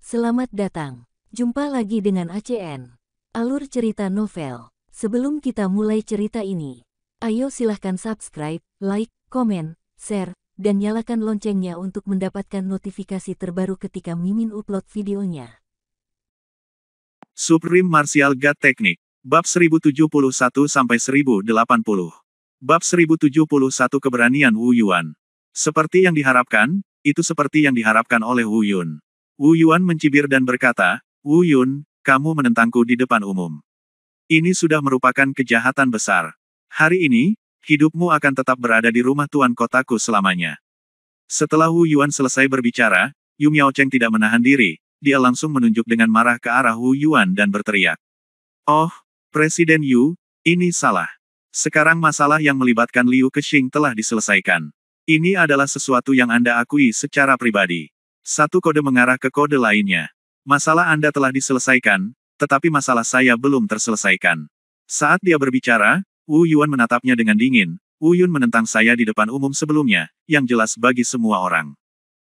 Selamat datang. Jumpa lagi dengan ACN. Alur cerita novel. Sebelum kita mulai cerita ini, ayo silahkan subscribe, like, komen, share, dan nyalakan loncengnya untuk mendapatkan notifikasi terbaru ketika Mimin upload videonya. Supreme Martial God Technique. Bab 1071-1080. Bab 1071 Keberanian Wu Yuan. Seperti yang diharapkan, itu seperti yang diharapkan oleh Wu Yun. Wu Yuan mencibir dan berkata, "Wu Yun, kamu menentangku di depan umum. Ini sudah merupakan kejahatan besar. Hari ini, hidupmu akan tetap berada di rumah tuan kotaku selamanya." Setelah Wu Yuan selesai berbicara, Yu Miaocheng tidak menahan diri, dia langsung menunjuk dengan marah ke arah Wu Yuan dan berteriak. "Oh, Presiden Yu, ini salah. Sekarang masalah yang melibatkan Liu Kexing telah diselesaikan. Ini adalah sesuatu yang Anda akui secara pribadi." Satu kode mengarah ke kode lainnya. "Masalah Anda telah diselesaikan, tetapi masalah saya belum terselesaikan." Saat dia berbicara, Wu Yuan menatapnya dengan dingin. "Wu Yun menentang saya di depan umum sebelumnya, yang jelas bagi semua orang.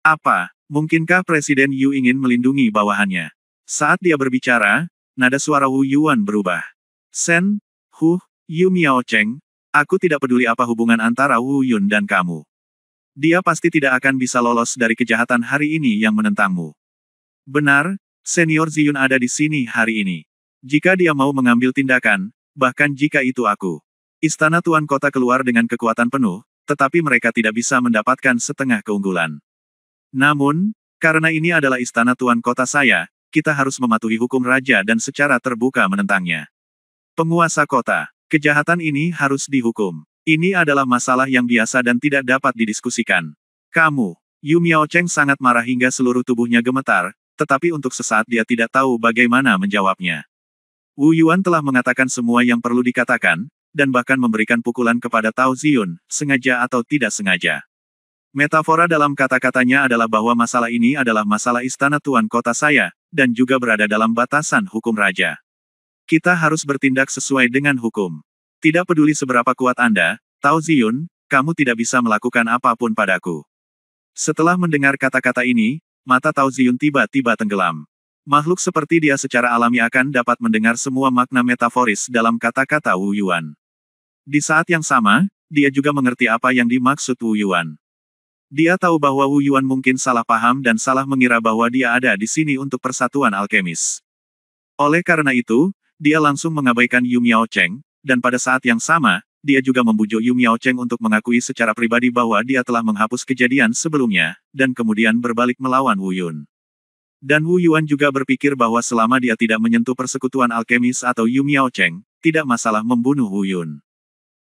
Apa, mungkinkah Presiden Yu ingin melindungi bawahannya?" Saat dia berbicara, nada suara Wu Yuan berubah. "Sen, Yu Miaocheng, aku tidak peduli apa hubungan antara Wu Yun dan kamu. Dia pasti tidak akan bisa lolos dari kejahatan hari ini yang menentangmu. Benar, Senior Ziyun ada di sini hari ini. Jika dia mau mengambil tindakan, bahkan jika itu aku. Istana Tuan Kota keluar dengan kekuatan penuh, tetapi mereka tidak bisa mendapatkan setengah keunggulan. Namun, karena ini adalah Istana Tuan Kota saya, kita harus mematuhi hukum raja dan secara terbuka menentangnya. Penguasa kota, kejahatan ini harus dihukum. Ini adalah masalah yang biasa dan tidak dapat didiskusikan. Kamu." Yu Miaocheng sangat marah hingga seluruh tubuhnya gemetar, tetapi untuk sesaat dia tidak tahu bagaimana menjawabnya. Wu Yuan telah mengatakan semua yang perlu dikatakan, dan bahkan memberikan pukulan kepada Tao Ziyun, sengaja atau tidak sengaja. Metafora dalam kata-katanya adalah bahwa masalah ini adalah masalah istana tuan kota saya, dan juga berada dalam batasan hukum raja. Kita harus bertindak sesuai dengan hukum. Tidak peduli seberapa kuat Anda, Tao Ziyun, kamu tidak bisa melakukan apapun padaku. Setelah mendengar kata-kata ini, mata Tao Ziyun tiba-tiba tenggelam. Makhluk seperti dia secara alami akan dapat mendengar semua makna metaforis dalam kata-kata Wu Yuan. Di saat yang sama, dia juga mengerti apa yang dimaksud Wu Yuan. Dia tahu bahwa Wu Yuan mungkin salah paham dan salah mengira bahwa dia ada di sini untuk persatuan alkemis. Oleh karena itu, dia langsung mengabaikan Yu Miaocheng, dan pada saat yang sama, dia juga membujuk Yu Miaocheng untuk mengakui secara pribadi bahwa dia telah menghapus kejadian sebelumnya, dan kemudian berbalik melawan Wu Yun. Dan Wu Yuan juga berpikir bahwa selama dia tidak menyentuh persekutuan alkemis atau Yu Miaocheng, tidak masalah membunuh Wu Yun.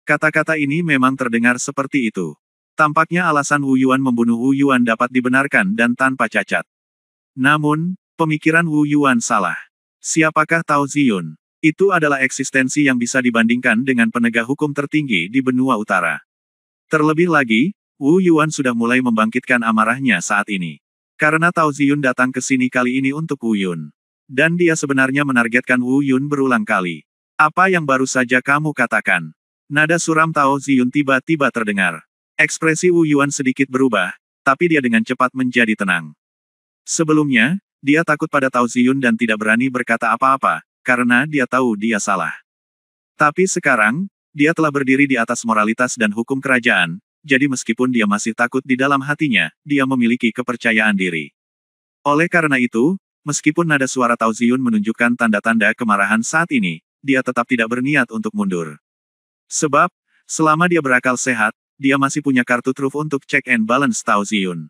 Kata-kata ini memang terdengar seperti itu. Tampaknya alasan Wu Yuan membunuh Wu Yuan dapat dibenarkan dan tanpa cacat. Namun, pemikiran Wu Yuan salah. Siapakah Tao Ziyun? Itu adalah eksistensi yang bisa dibandingkan dengan penegak hukum tertinggi di benua utara. Terlebih lagi, Wu Yuan sudah mulai membangkitkan amarahnya saat ini. Karena Tao Ziyun datang ke sini kali ini untuk Wu Yun. Dan dia sebenarnya menargetkan Wu Yun berulang kali. "Apa yang baru saja kamu katakan?" Nada suram Tao Ziyun tiba-tiba terdengar. Ekspresi Wu Yuan sedikit berubah, tapi dia dengan cepat menjadi tenang. Sebelumnya, dia takut pada Tao Ziyun dan tidak berani berkata apa-apa, karena dia tahu dia salah. Tapi sekarang, dia telah berdiri di atas moralitas dan hukum kerajaan, jadi meskipun dia masih takut di dalam hatinya, dia memiliki kepercayaan diri. Oleh karena itu, meskipun nada suara Tao Ziyun menunjukkan tanda-tanda kemarahan saat ini, dia tetap tidak berniat untuk mundur. Sebab, selama dia berakal sehat, dia masih punya kartu truf untuk check and balance Tao Ziyun.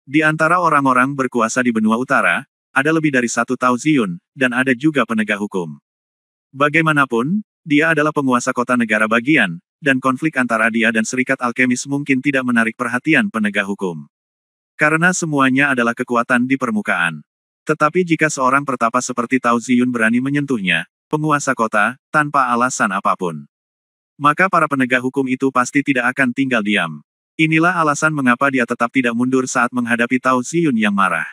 Di antara orang-orang berkuasa di benua utara, ada lebih dari satu Tao Ziyun, dan ada juga penegak hukum. Bagaimanapun, dia adalah penguasa kota negara bagian, dan konflik antara dia dan serikat alkemis mungkin tidak menarik perhatian penegak hukum. Karena semuanya adalah kekuatan di permukaan. Tetapi jika seorang pertapa seperti Tao Ziyun berani menyentuhnya, penguasa kota, tanpa alasan apapun, maka para penegak hukum itu pasti tidak akan tinggal diam. Inilah alasan mengapa dia tetap tidak mundur saat menghadapi Tao Ziyun yang marah.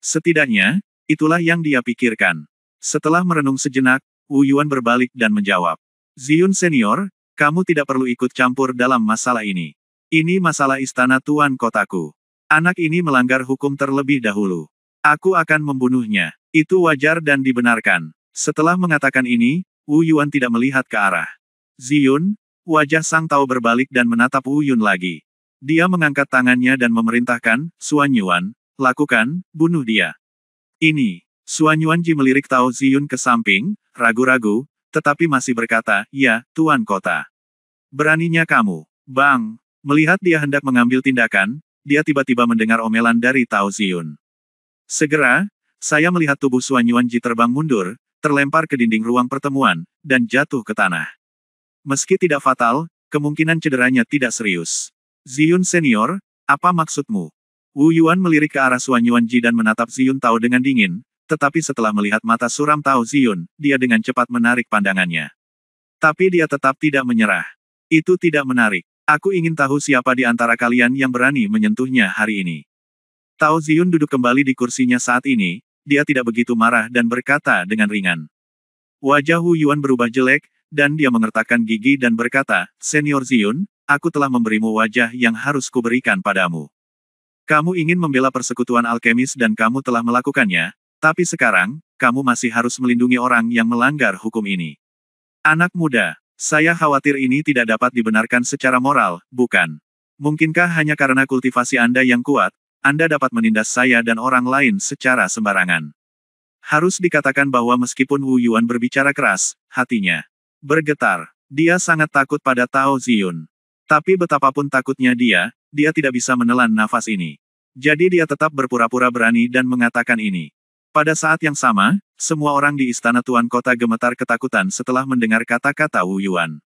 Setidaknya, itulah yang dia pikirkan. Setelah merenung sejenak, Wu Yuan berbalik dan menjawab. "Ziyun Senior, kamu tidak perlu ikut campur dalam masalah ini. Ini masalah istana tuan kotaku. Anak ini melanggar hukum terlebih dahulu. Aku akan membunuhnya. Itu wajar dan dibenarkan. Setelah mengatakan ini, Wu Yuan tidak melihat ke arah Ziyun. Wajah Sang Tao berbalik dan menatap Wu Yun lagi. Dia mengangkat tangannya dan memerintahkan, Suan Yuan, lakukan, bunuh dia. Ini. Suan Yuanji melirik Tao Ziyun ke samping, ragu-ragu, tetapi masih berkata, ya, Tuan Kota. Beraninya kamu. Bang. Melihat dia hendak mengambil tindakan, dia tiba-tiba mendengar omelan dari Tao Ziyun. Segera, saya melihat tubuh Suan Yuanji terbang mundur, terlempar ke dinding ruang pertemuan, dan jatuh ke tanah. Meski tidak fatal, kemungkinan cederanya tidak serius. Ziyun senior, apa maksudmu? Wu Yuan melirik ke arah Suan Yuanji dan menatap Ziyun Tao dengan dingin, tetapi setelah melihat mata suram Tao Ziyun, dia dengan cepat menarik pandangannya. Tapi dia tetap tidak menyerah. Itu tidak menarik. Aku ingin tahu siapa di antara kalian yang berani menyentuhnya hari ini. Tao Ziyun duduk kembali di kursinya saat ini, dia tidak begitu marah dan berkata dengan ringan. Wajah Wu Yuan berubah jelek, dan dia mengertakkan gigi dan berkata, Senior Ziyun, aku telah memberimu wajah yang harus kuberikan padamu. Kamu ingin membela persekutuan alkemis dan kamu telah melakukannya, tapi sekarang, kamu masih harus melindungi orang yang melanggar hukum ini. Anak muda, saya khawatir ini tidak dapat dibenarkan secara moral, bukan? Mungkinkah hanya karena kultivasi Anda yang kuat, Anda dapat menindas saya dan orang lain secara sembarangan? Harus dikatakan bahwa meskipun Wu Yuan berbicara keras, hatinya bergetar. Dia sangat takut pada Tao Ziyun. Tapi betapapun takutnya dia tidak bisa menelan nafas ini. Jadi dia tetap berpura-pura berani dan mengatakan ini. Pada saat yang sama, semua orang di istana Tuan Kota gemetar ketakutan setelah mendengar kata-kata Wu Yuan.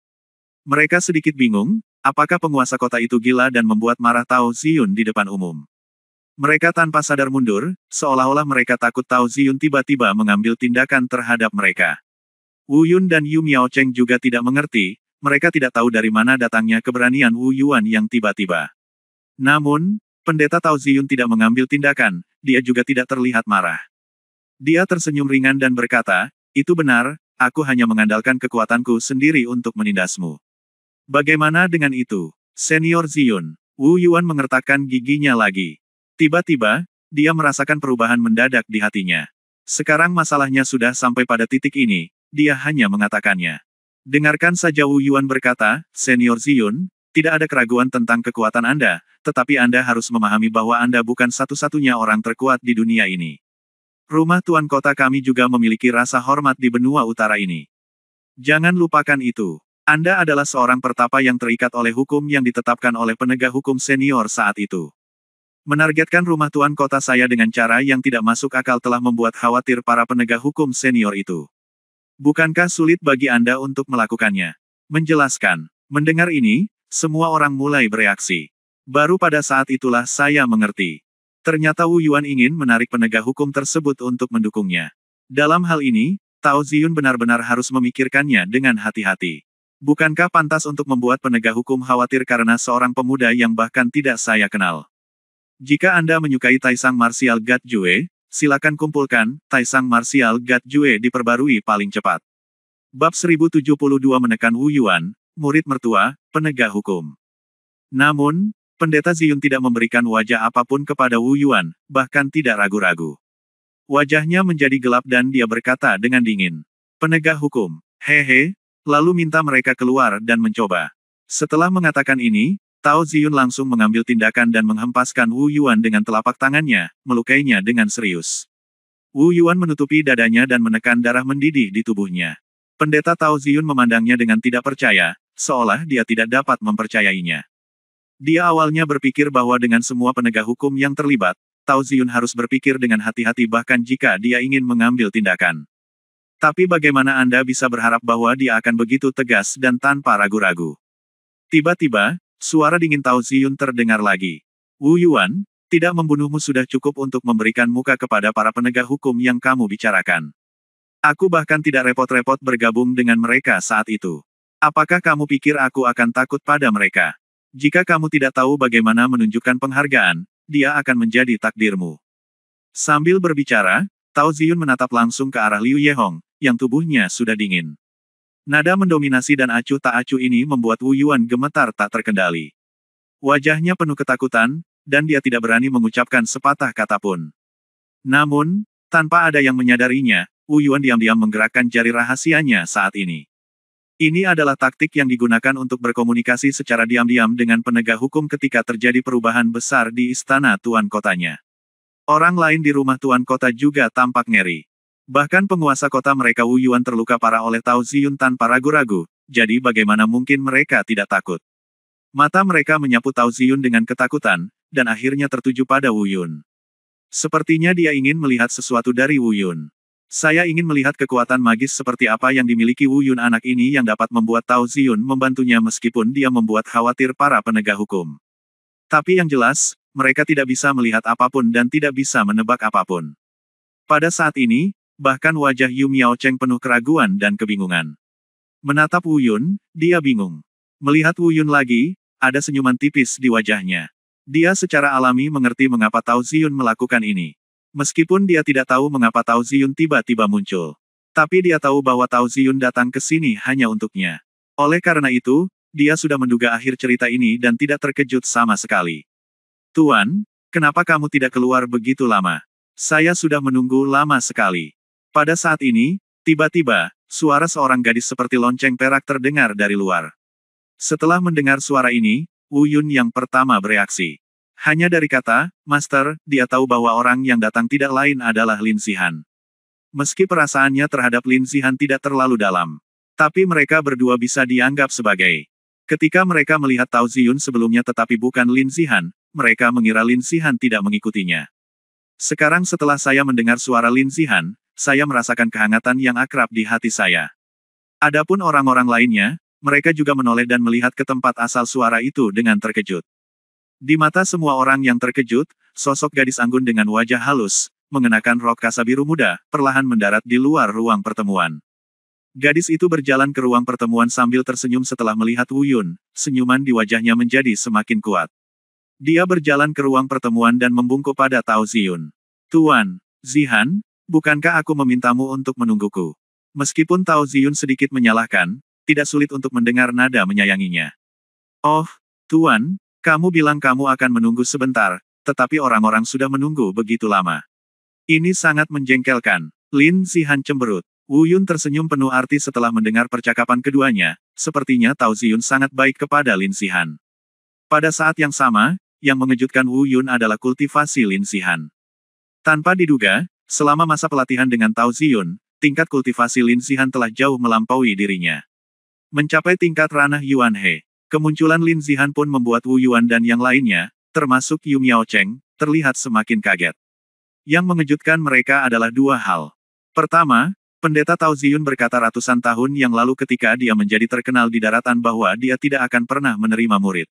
Mereka sedikit bingung, apakah penguasa kota itu gila dan membuat marah Tao Ziyun di depan umum. Mereka tanpa sadar mundur, seolah-olah mereka takut Tao Ziyun tiba-tiba mengambil tindakan terhadap mereka. Wu Yun dan Yu Miaocheng juga tidak mengerti, mereka tidak tahu dari mana datangnya keberanian Wu Yuan yang tiba-tiba. Namun, Pendeta Tao Ziyun tidak mengambil tindakan, dia juga tidak terlihat marah. Dia tersenyum ringan dan berkata, itu benar, aku hanya mengandalkan kekuatanku sendiri untuk menindasmu. Bagaimana dengan itu, Senior Ziyun? Wu Yuan mengertakkan giginya lagi. Tiba-tiba, dia merasakan perubahan mendadak di hatinya. Sekarang masalahnya sudah sampai pada titik ini, dia hanya mengatakannya. Dengarkan saja Wu Yuan berkata, Senior Ziyun, tidak ada keraguan tentang kekuatan Anda, tetapi Anda harus memahami bahwa Anda bukan satu-satunya orang terkuat di dunia ini. Rumah Tuan Kota kami juga memiliki rasa hormat di benua utara ini. Jangan lupakan itu. Anda adalah seorang pertapa yang terikat oleh hukum yang ditetapkan oleh penegak hukum senior saat itu. Menargetkan rumah Tuan Kota saya dengan cara yang tidak masuk akal telah membuat khawatir para penegak hukum senior itu. Bukankah sulit bagi Anda untuk melakukannya? Menjelaskan. Mendengar ini, semua orang mulai bereaksi. Baru pada saat itulah saya mengerti. Ternyata Wu Yuan ingin menarik penegak hukum tersebut untuk mendukungnya. Dalam hal ini, Tao Ziyun benar-benar harus memikirkannya dengan hati-hati. Bukankah pantas untuk membuat penegak hukum khawatir karena seorang pemuda yang bahkan tidak saya kenal? Jika Anda menyukai Taisang Martial God Jue, silakan kumpulkan, Taisang Martial God Jue diperbarui paling cepat. Bab 1072 menekan Wu Yuan, murid mertua, penegak hukum. Namun, Pendeta Ziyun tidak memberikan wajah apapun kepada Wu Yuan, bahkan tidak ragu-ragu. Wajahnya menjadi gelap dan dia berkata dengan dingin. Penegak hukum, hehe, lalu minta mereka keluar dan mencoba. Setelah mengatakan ini, Tao Ziyun langsung mengambil tindakan dan menghempaskan Wu Yuan dengan telapak tangannya, melukainya dengan serius. Wu Yuan menutupi dadanya dan menekan darah mendidih di tubuhnya. Pendeta Tao Ziyun memandangnya dengan tidak percaya, seolah dia tidak dapat mempercayainya. Dia awalnya berpikir bahwa dengan semua penegak hukum yang terlibat, Tao Ziyun harus berpikir dengan hati-hati bahkan jika dia ingin mengambil tindakan. Tapi bagaimana Anda bisa berharap bahwa dia akan begitu tegas dan tanpa ragu-ragu? Tiba-tiba, suara dingin Tao Ziyun terdengar lagi. Wu Yuan, tidak membunuhmu sudah cukup untuk memberikan muka kepada para penegak hukum yang kamu bicarakan. Aku bahkan tidak repot-repot bergabung dengan mereka saat itu. Apakah kamu pikir aku akan takut pada mereka? Jika kamu tidak tahu bagaimana menunjukkan penghargaan, dia akan menjadi takdirmu. Sambil berbicara, Tao Ziyun menatap langsung ke arah Liu Yehong, yang tubuhnya sudah dingin. Nada mendominasi dan acuh tak acuh ini membuat Wu Yuan gemetar tak terkendali. Wajahnya penuh ketakutan, dan dia tidak berani mengucapkan sepatah kata pun. Namun, tanpa ada yang menyadarinya, Wu Yuan diam-diam menggerakkan jari rahasianya saat ini. Ini adalah taktik yang digunakan untuk berkomunikasi secara diam-diam dengan penegak hukum ketika terjadi perubahan besar di istana tuan kotanya. Orang lain di rumah tuan kota juga tampak ngeri. Bahkan penguasa kota mereka Wu Yuan terluka parah oleh Tao Ziyun tanpa ragu-ragu, jadi bagaimana mungkin mereka tidak takut. Mata mereka menyapu Tao Ziyun dengan ketakutan, dan akhirnya tertuju pada Wu Yun. Sepertinya dia ingin melihat sesuatu dari Wu Yun. Saya ingin melihat kekuatan magis seperti apa yang dimiliki Wu Yun anak ini yang dapat membuat Tao Ziyun membantunya meskipun dia membuat khawatir para penegak hukum. Tapi yang jelas, mereka tidak bisa melihat apapun dan tidak bisa menebak apapun. Pada saat ini, bahkan wajah Yu Miaocheng penuh keraguan dan kebingungan. Menatap Wu Yun, dia bingung. Melihat Wu Yun lagi, ada senyuman tipis di wajahnya. Dia secara alami mengerti mengapa Tao Ziyun melakukan ini. Meskipun dia tidak tahu mengapa Tao Ziyun tiba-tiba muncul. Tapi dia tahu bahwa Tao Ziyun datang ke sini hanya untuknya. Oleh karena itu, dia sudah menduga akhir cerita ini dan tidak terkejut sama sekali. Tuan, kenapa kamu tidak keluar begitu lama? Saya sudah menunggu lama sekali. Pada saat ini, tiba-tiba, suara seorang gadis seperti lonceng perak terdengar dari luar. Setelah mendengar suara ini, Wu Yun yang pertama bereaksi. Hanya dari kata, Master, dia tahu bahwa orang yang datang tidak lain adalah Lin Zihan. Meski perasaannya terhadap Lin Zihan tidak terlalu dalam. Tapi mereka berdua bisa dianggap sebagai. Ketika mereka melihat Tao Ziyun sebelumnya tetapi bukan Lin Zihan, mereka mengira Lin Zihan tidak mengikutinya. Sekarang setelah saya mendengar suara Lin Zihan, saya merasakan kehangatan yang akrab di hati saya. Adapun orang-orang lainnya, mereka juga menoleh dan melihat ke tempat asal suara itu dengan terkejut. Di mata semua orang yang terkejut, sosok gadis anggun dengan wajah halus, mengenakan rok kasa biru muda, perlahan mendarat di luar ruang pertemuan. Gadis itu berjalan ke ruang pertemuan sambil tersenyum setelah melihat Wu Yun, senyuman di wajahnya menjadi semakin kuat. Dia berjalan ke ruang pertemuan dan membungkuk pada Tao Ziyun. Tuan, Zihan, bukankah aku memintamu untuk menungguku? Meskipun Tao Ziyun sedikit menyalahkan, tidak sulit untuk mendengar nada menyayanginya. Oh, Tuan, kamu bilang kamu akan menunggu sebentar, tetapi orang-orang sudah menunggu begitu lama. Ini sangat menjengkelkan. Lin Zihan cemberut. Wu Yun tersenyum penuh arti setelah mendengar percakapan keduanya, sepertinya Tao Ziyun sangat baik kepada Lin Zihan. Pada saat yang sama, yang mengejutkan Wu Yun adalah kultivasi Lin Zihan. Tanpa diduga, selama masa pelatihan dengan Tao Ziyun, tingkat kultivasi Lin Zihan telah jauh melampaui dirinya. Mencapai tingkat ranah Yuan He. Kemunculan Lin Zihan pun membuat Wu Yuan dan yang lainnya, termasuk Yu Miaocheng, terlihat semakin kaget. Yang mengejutkan mereka adalah dua hal. Pertama, pendeta Tao Ziyun berkata ratusan tahun yang lalu ketika dia menjadi terkenal di daratan bahwa dia tidak akan pernah menerima murid.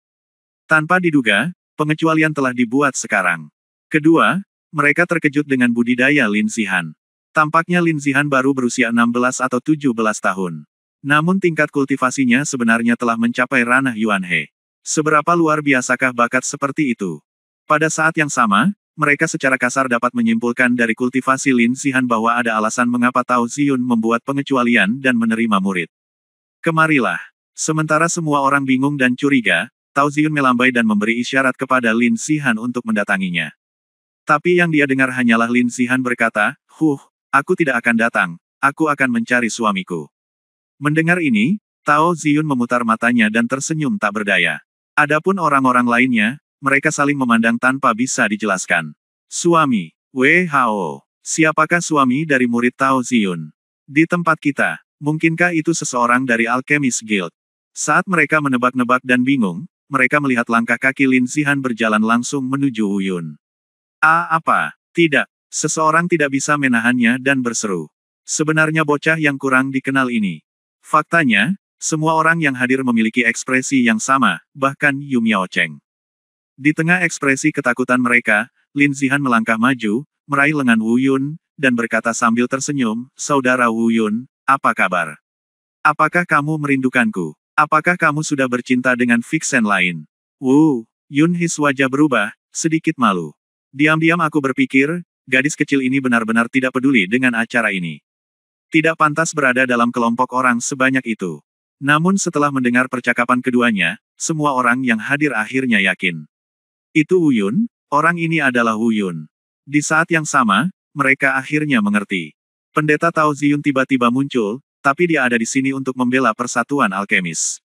Tanpa diduga, pengecualian telah dibuat sekarang. Kedua, mereka terkejut dengan budidaya Lin Zihan. Tampaknya Lin Zihan baru berusia 16 atau 17 tahun. Namun tingkat kultivasinya sebenarnya telah mencapai ranah Yuan He. Seberapa luar biasakah bakat seperti itu? Pada saat yang sama, mereka secara kasar dapat menyimpulkan dari kultivasi Lin Zihan bahwa ada alasan mengapa Tao Ziyun membuat pengecualian dan menerima murid. Kemarilah. Sementara semua orang bingung dan curiga, Tao Ziyun melambai dan memberi isyarat kepada Lin Zihan untuk mendatanginya. Tapi yang dia dengar hanyalah Lin Zihan berkata, aku tidak akan datang, aku akan mencari suamiku. Mendengar ini, Tao Ziyun memutar matanya dan tersenyum tak berdaya. Adapun orang-orang lainnya, mereka saling memandang tanpa bisa dijelaskan. Suami, WHO. Siapakah suami dari murid Tao Ziyun? Di tempat kita, mungkinkah itu seseorang dari Alchemist Guild? Saat mereka menebak-nebak dan bingung, mereka melihat langkah kaki Lin Zihan berjalan langsung menuju Wu Yun. Apa? Tidak. Seseorang tidak bisa menahannya dan berseru. Sebenarnya bocah yang kurang dikenal ini. Faktanya, semua orang yang hadir memiliki ekspresi yang sama, bahkan Yu Miaocheng. Di tengah ekspresi ketakutan mereka, Lin Zihan melangkah maju, meraih lengan Wu Yun, dan berkata sambil tersenyum, Saudara Wu Yun, apa kabar? Apakah kamu merindukanku? Apakah kamu sudah bercinta dengan Vixen lain? Wu Yun his wajah berubah, sedikit malu. Diam-diam aku berpikir, gadis kecil ini benar-benar tidak peduli dengan acara ini. Tidak pantas berada dalam kelompok orang sebanyak itu. Namun setelah mendengar percakapan keduanya, semua orang yang hadir akhirnya yakin. Itu Wu Yun, orang ini adalah Wu Yun. Di saat yang sama, mereka akhirnya mengerti. Pendeta Tao Ziyun tiba-tiba muncul, tapi dia ada di sini untuk membela persatuan alkemis.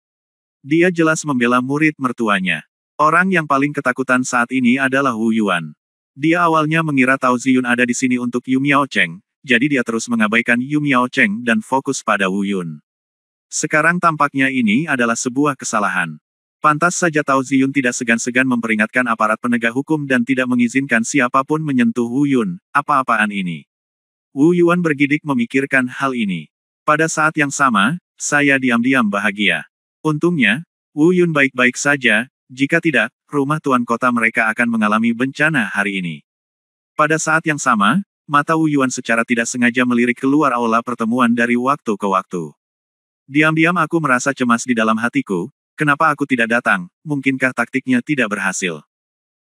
Dia jelas membela murid mertuanya. Orang yang paling ketakutan saat ini adalah Wu Yuan. Dia awalnya mengira Tao Ziyun ada di sini untuk Yu Miaocheng, jadi dia terus mengabaikan Yu Miaocheng dan fokus pada Wu Yun. Sekarang tampaknya ini adalah sebuah kesalahan. Pantas saja Tao Ziyun tidak segan-segan memperingatkan aparat penegak hukum dan tidak mengizinkan siapapun menyentuh Wu Yun. Apa-apaan ini? Wu Yuan bergidik memikirkan hal ini. Pada saat yang sama, saya diam-diam bahagia. Untungnya, Wu Yun baik-baik saja, jika tidak, rumah tuan kota mereka akan mengalami bencana hari ini. Pada saat yang sama, mata Wu Yuan secara tidak sengaja melirik keluar aula pertemuan dari waktu ke waktu. Diam-diam aku merasa cemas di dalam hatiku, kenapa aku tidak datang, mungkinkah taktiknya tidak berhasil?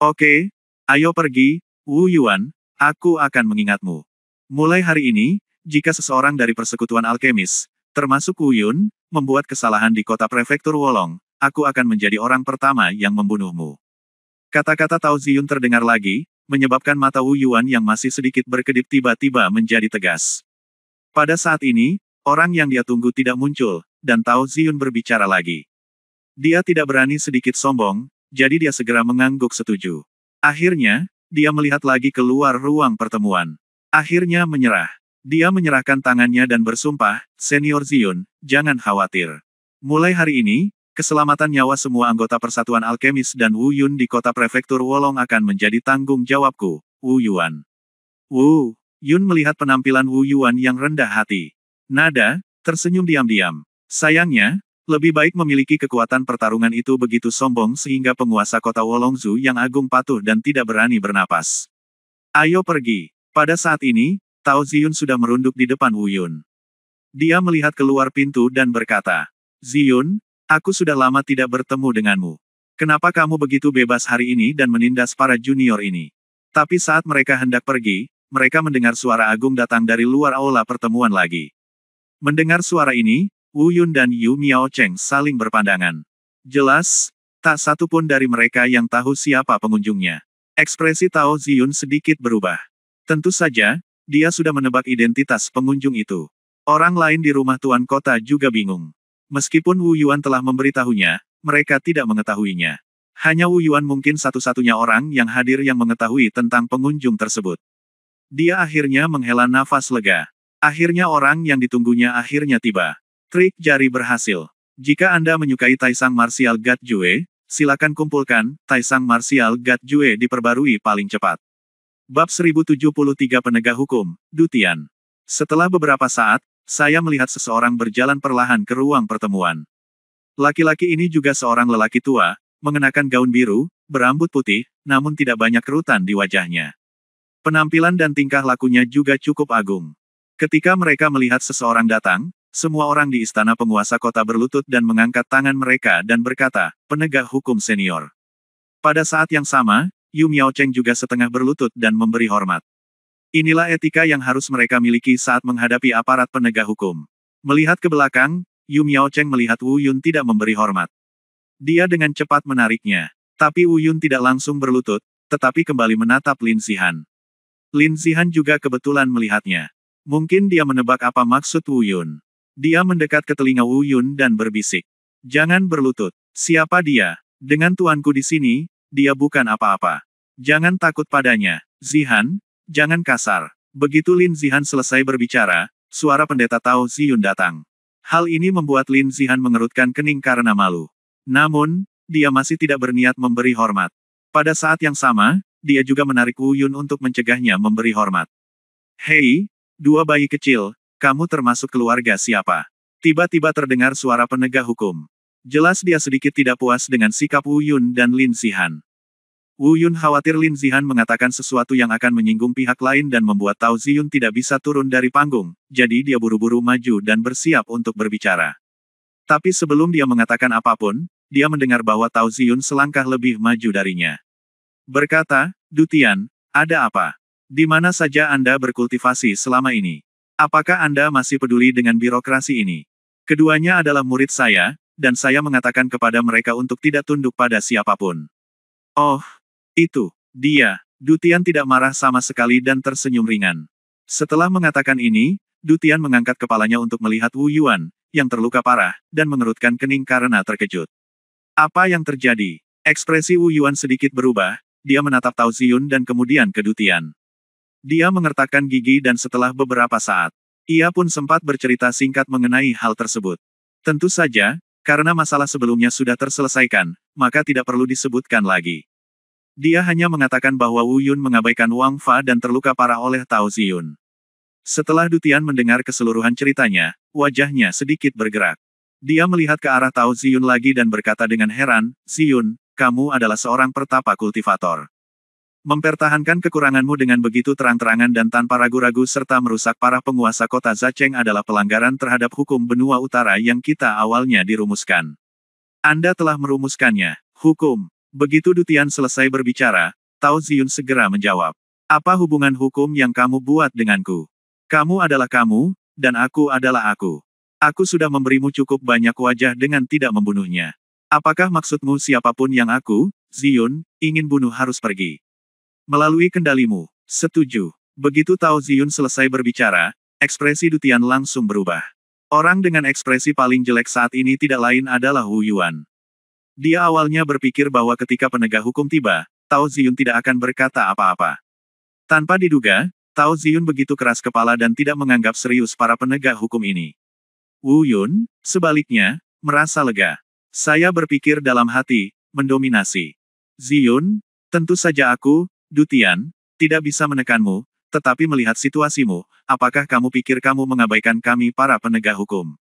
Oke, ayo pergi, Wu Yuan, aku akan mengingatmu. Mulai hari ini, jika seseorang dari persekutuan alkemis, termasuk Wu Yun, membuat kesalahan di kota prefektur Wolong, aku akan menjadi orang pertama yang membunuhmu. Kata-kata Tao Ziyun terdengar lagi, menyebabkan mata Wu Yuan yang masih sedikit berkedip tiba-tiba menjadi tegas. Pada saat ini, orang yang dia tunggu tidak muncul, dan Tao Ziyun berbicara lagi. Dia tidak berani sedikit sombong, jadi dia segera mengangguk setuju. Akhirnya, dia melihat lagi keluar ruang pertemuan. Akhirnya menyerah. Dia menyerahkan tangannya dan bersumpah, Senior Ziyun, jangan khawatir. Mulai hari ini, keselamatan nyawa semua anggota Persatuan Alkemis dan Wu Yun di kota prefektur Wolong akan menjadi tanggung jawabku, Wu Yuan. Wu Yun melihat penampilan Wu Yuan yang rendah hati. Nada, tersenyum diam-diam. Sayangnya, lebih baik memiliki kekuatan pertarungan itu begitu sombong sehingga penguasa kota Wolongzu yang agung patuh dan tidak berani bernapas. Ayo pergi. Pada saat ini, Tao Ziyun sudah merunduk di depan Wu Yun. Dia melihat keluar pintu dan berkata, Ziyun, aku sudah lama tidak bertemu denganmu. Kenapa kamu begitu bebas hari ini dan menindas para junior ini? Tapi saat mereka hendak pergi, mereka mendengar suara agung datang dari luar aula pertemuan lagi. Mendengar suara ini, Wu Yun dan Yu Miaocheng saling berpandangan. Jelas, tak satu pun dari mereka yang tahu siapa pengunjungnya. Ekspresi Tao Ziyun sedikit berubah. Tentu saja, dia sudah menebak identitas pengunjung itu. Orang lain di rumah tuan kota juga bingung. Meskipun Wu Yuan telah memberitahunya, mereka tidak mengetahuinya. Hanya Wu Yuan mungkin satu-satunya orang yang hadir yang mengetahui tentang pengunjung tersebut. Dia akhirnya menghela nafas lega. Akhirnya orang yang ditunggunya akhirnya tiba. Trik jari berhasil. Jika Anda menyukai Taisang Martial God Jue, silakan kumpulkan, Taisang Martial God Jue diperbarui paling cepat. Bab 1073 Penegak Hukum, Dutian. Setelah beberapa saat, saya melihat seseorang berjalan perlahan ke ruang pertemuan. Laki-laki ini juga seorang lelaki tua, mengenakan gaun biru, berambut putih, namun tidak banyak kerutan di wajahnya. Penampilan dan tingkah lakunya juga cukup agung. Ketika mereka melihat seseorang datang, semua orang di istana penguasa kota berlutut dan mengangkat tangan mereka dan berkata, penegak hukum senior. Pada saat yang sama, Yu Miaocheng juga setengah berlutut dan memberi hormat. Inilah etika yang harus mereka miliki saat menghadapi aparat penegak hukum. Melihat ke belakang, Yu Miaocheng melihat Wu Yun tidak memberi hormat. Dia dengan cepat menariknya. Tapi Wu Yun tidak langsung berlutut, tetapi kembali menatap Lin Zihan. Lin Zihan juga kebetulan melihatnya. Mungkin dia menebak apa maksud Wu Yun. Dia mendekat ke telinga Wu Yun dan berbisik. Jangan berlutut. Siapa dia? Dengan tuanku di sini, dia bukan apa-apa. Jangan takut padanya. Zihan, jangan kasar. Begitu Lin Zihan selesai berbicara, suara pendeta Tao Ziyun datang. Hal ini membuat Lin Zihan mengerutkan kening karena malu. Namun, dia masih tidak berniat memberi hormat. Pada saat yang sama, dia juga menarik Wu Yun untuk mencegahnya memberi hormat. Hei, dua bayi kecil, kamu termasuk keluarga siapa? Tiba-tiba terdengar suara penegak hukum. Jelas dia sedikit tidak puas dengan sikap Wu Yun dan Lin Zihan. Wu Yun khawatir Lin Zihan mengatakan sesuatu yang akan menyinggung pihak lain dan membuat Tao Ziyun tidak bisa turun dari panggung, jadi dia buru-buru maju dan bersiap untuk berbicara. Tapi sebelum dia mengatakan apapun, dia mendengar bahwa Tao Ziyun selangkah lebih maju darinya. Berkata, Dutian, ada apa? Di mana saja Anda berkultivasi selama ini? Apakah Anda masih peduli dengan birokrasi ini? Keduanya adalah murid saya, dan saya mengatakan kepada mereka untuk tidak tunduk pada siapapun. Oh, itu, dia. Dutian tidak marah sama sekali dan tersenyum ringan. Setelah mengatakan ini, Dutian mengangkat kepalanya untuk melihat Wu Yuan, yang terluka parah, dan mengerutkan kening karena terkejut. Apa yang terjadi? Ekspresi Wu Yuan sedikit berubah, dia menatap Tao Ziyun dan kemudian ke Dutian. Dia mengertakkan gigi dan setelah beberapa saat, ia pun sempat bercerita singkat mengenai hal tersebut. Tentu saja, karena masalah sebelumnya sudah terselesaikan, maka tidak perlu disebutkan lagi. Dia hanya mengatakan bahwa Wu Yun mengabaikan Wang Fa dan terluka parah oleh Tao Ziyun. Setelah Dutian mendengar keseluruhan ceritanya, wajahnya sedikit bergerak. Dia melihat ke arah Tao Ziyun lagi dan berkata dengan heran, "Ziyun, kamu adalah seorang pertapa kultivator. Mempertahankan kekuranganmu dengan begitu terang-terangan dan tanpa ragu-ragu serta merusak para penguasa kota Zacheng adalah pelanggaran terhadap hukum benua utara yang kita awalnya dirumuskan. Anda telah merumuskannya. Hukum." Begitu Dutian selesai berbicara, Tao Ziyun segera menjawab. "Apa hubungan hukum yang kamu buat denganku? Kamu adalah kamu, dan aku adalah aku. Aku sudah memberimu cukup banyak wajah dengan tidak membunuhnya. Apakah maksudmu siapapun yang aku, Ziyun, ingin bunuh harus pergi? Melalui kendalimu." "Setuju." Begitu Tao Ziyun selesai berbicara, ekspresi Dutian langsung berubah. Orang dengan ekspresi paling jelek saat ini tidak lain adalah Wu Yuan. Dia awalnya berpikir bahwa ketika penegak hukum tiba, Tao Ziyun tidak akan berkata apa-apa. Tanpa diduga, Tao Ziyun begitu keras kepala dan tidak menganggap serius para penegak hukum ini. Wu Yun, sebaliknya, merasa lega. Saya berpikir dalam hati, mendominasi. "Ziyun, tentu saja aku, Dutian, tidak bisa menekanmu, tetapi melihat situasimu, apakah kamu pikir kamu mengabaikan kami para penegak hukum?"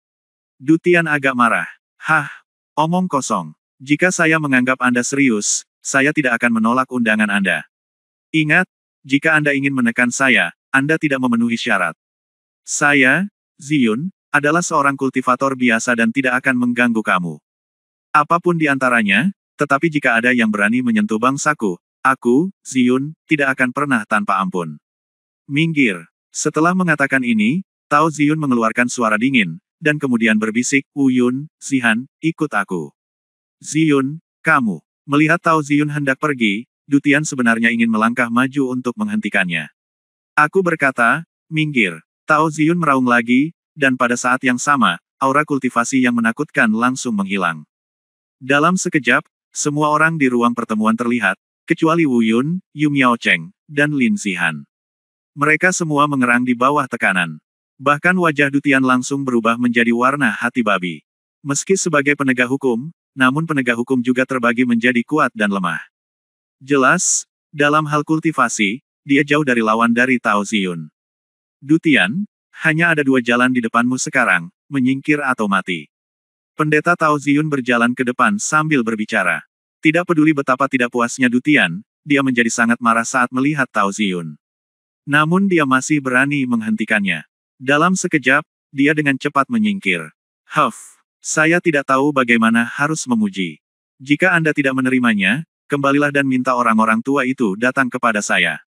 Dutian agak marah. "Hah, omong kosong. Jika saya menganggap Anda serius, saya tidak akan menolak undangan Anda. Ingat, jika Anda ingin menekan saya, Anda tidak memenuhi syarat. Saya, Ziyun, adalah seorang kultivator biasa dan tidak akan mengganggu kamu. Apapun di antaranya, tetapi jika ada yang berani menyentuh bangsaku, aku, Ziyun, tidak akan pernah tanpa ampun. Minggir." Setelah mengatakan ini, Tao Ziyun mengeluarkan suara dingin, dan kemudian berbisik, "Wu Yun, Zihan, ikut aku." "Ziyun, kamu." Melihat Tao Ziyun hendak pergi, Dutian sebenarnya ingin melangkah maju untuk menghentikannya. "Aku berkata, minggir." Tao Ziyun meraung lagi, dan pada saat yang sama, aura kultivasi yang menakutkan langsung menghilang. Dalam sekejap, semua orang di ruang pertemuan terlihat, kecuali Wu Yun, Yu Miaocheng, dan Lin Zihan. Mereka semua mengerang di bawah tekanan. Bahkan wajah Dutian langsung berubah menjadi warna hati babi. Meski sebagai penegak hukum, namun penegak hukum juga terbagi menjadi kuat dan lemah. Jelas, dalam hal kultivasi, dia jauh dari lawan dari Tao Ziyun. "Dutian, hanya ada dua jalan di depanmu sekarang, menyingkir atau mati." Pendeta Tao Ziyun berjalan ke depan sambil berbicara. Tidak peduli betapa tidak puasnya Dutian, dia menjadi sangat marah saat melihat Tao Ziyun. Namun dia masih berani menghentikannya. Dalam sekejap, dia dengan cepat menyingkir. Saya tidak tahu bagaimana harus memuji. Jika Anda tidak menerimanya, kembalilah dan minta orang-orang tua itu datang kepada saya."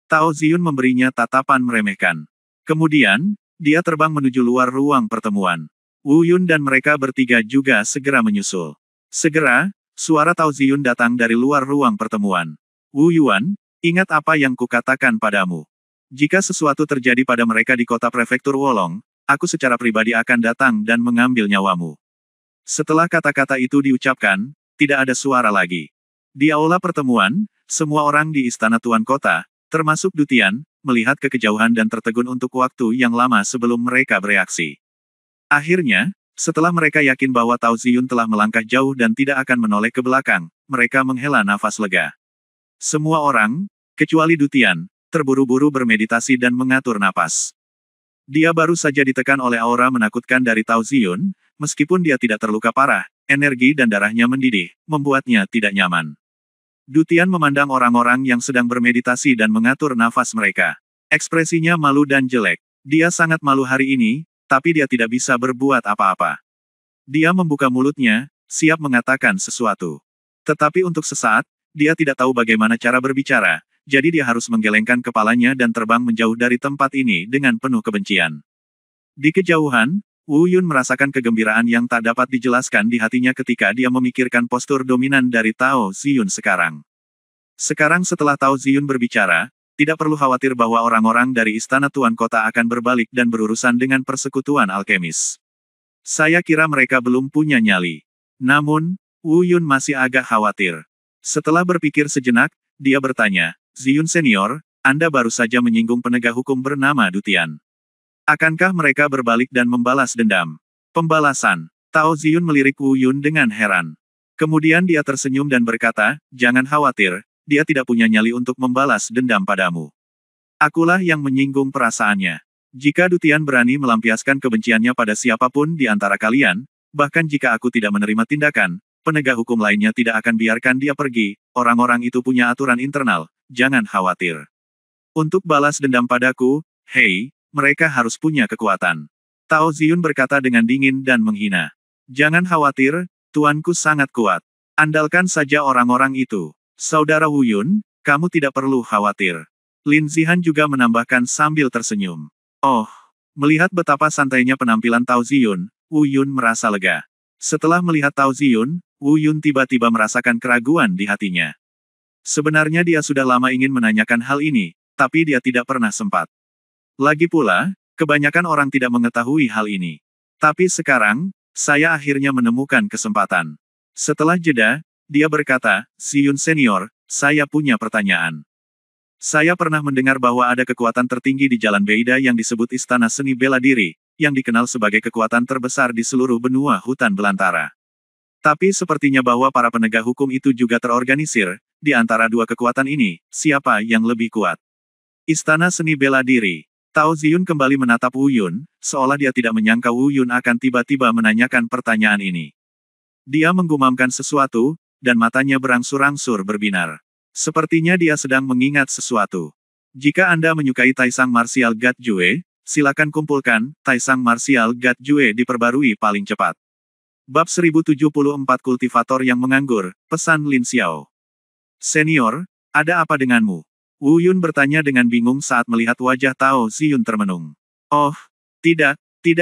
Tao Ziyun memberinya tatapan meremehkan. Kemudian, dia terbang menuju luar ruang pertemuan. Wu Yun dan mereka bertiga juga segera menyusul. Segera, suara Tao Ziyun datang dari luar ruang pertemuan. "Wu Yuan, ingat apa yang kukatakan padamu. Jika sesuatu terjadi pada mereka di kota prefektur Wolong, aku secara pribadi akan datang dan mengambil nyawamu." Setelah kata-kata itu diucapkan, tidak ada suara lagi. Di aula pertemuan, semua orang di istana Tuan Kota, termasuk Dutian, melihat ke kejauhan dan tertegun untuk waktu yang lama sebelum mereka bereaksi. Akhirnya, setelah mereka yakin bahwa Tao Ziyun telah melangkah jauh dan tidak akan menoleh ke belakang, mereka menghela nafas lega. Semua orang, kecuali Dutian, terburu-buru bermeditasi dan mengatur napas. Dia baru saja ditekan oleh aura menakutkan dari Tao Ziyun, meskipun dia tidak terluka parah, energi dan darahnya mendidih, membuatnya tidak nyaman. Dutian memandang orang-orang yang sedang bermeditasi dan mengatur nafas mereka. Ekspresinya malu dan jelek. Dia sangat malu hari ini, tapi dia tidak bisa berbuat apa-apa. Dia membuka mulutnya, siap mengatakan sesuatu. Tetapi untuk sesaat, dia tidak tahu bagaimana cara berbicara, jadi dia harus menggelengkan kepalanya dan terbang menjauh dari tempat ini dengan penuh kebencian. Di kejauhan, Wu Yun merasakan kegembiraan yang tak dapat dijelaskan di hatinya ketika dia memikirkan postur dominan dari Tao Ziyun sekarang. Sekarang setelah Tao Ziyun berbicara, tidak perlu khawatir bahwa orang-orang dari Istana Tuan Kota akan berbalik dan berurusan dengan persekutuan alkemis. Saya kira mereka belum punya nyali. Namun, Wu Yun masih agak khawatir. Setelah berpikir sejenak, dia bertanya, Ziyun Senior, Anda baru saja menyinggung penegak hukum bernama Dutian. Akankah mereka berbalik dan membalas dendam? Pembalasan. Tao Ziyun melirik Wu Yun dengan heran. Kemudian dia tersenyum dan berkata, jangan khawatir, dia tidak punya nyali untuk membalas dendam padamu. Akulah yang menyinggung perasaannya. Jika Dutian berani melampiaskan kebenciannya pada siapapun di antara kalian, bahkan jika aku tidak menerima tindakan, penegak hukum lainnya tidak akan biarkan dia pergi, orang-orang itu punya aturan internal, jangan khawatir. Untuk balas dendam padaku, hei, mereka harus punya kekuatan. Tao Ziyun berkata dengan dingin dan menghina. Jangan khawatir, tuanku sangat kuat. Andalkan saja orang-orang itu. Saudara Wu Yun, kamu tidak perlu khawatir. Lin Zihan juga menambahkan sambil tersenyum. Oh, melihat betapa santainya penampilan Tao Ziyun, Wu Yun merasa lega. Setelah melihat Tao Ziyun, Wu Yun tiba-tiba merasakan keraguan di hatinya. Sebenarnya dia sudah lama ingin menanyakan hal ini, tapi dia tidak pernah sempat. Lagi pula, kebanyakan orang tidak mengetahui hal ini. Tapi sekarang, saya akhirnya menemukan kesempatan. Setelah jeda, dia berkata, Ziyun Senior, saya punya pertanyaan. Saya pernah mendengar bahwa ada kekuatan tertinggi di Jalan Beida yang disebut Istana Seni Bela Diri, yang dikenal sebagai kekuatan terbesar di seluruh benua hutan belantara. Tapi sepertinya bahwa para penegak hukum itu juga terorganisir, di antara dua kekuatan ini, siapa yang lebih kuat? Istana Seni Bela Diri. Tao Ziyun kembali menatap Wu Yun, seolah dia tidak menyangka Wu Yun akan tiba-tiba menanyakan pertanyaan ini. Dia menggumamkan sesuatu, dan matanya berangsur-angsur berbinar. Sepertinya dia sedang mengingat sesuatu. Jika Anda menyukai Taisang Martial God Jue, silakan kumpulkan, Taisang Martial God Jue diperbarui paling cepat. Bab 1074 Kultivator yang Menganggur, pesan Lin Xiao. Senior, ada apa denganmu? Wu Yun bertanya dengan bingung saat melihat wajah Tao Ziyun termenung. Oh, tidak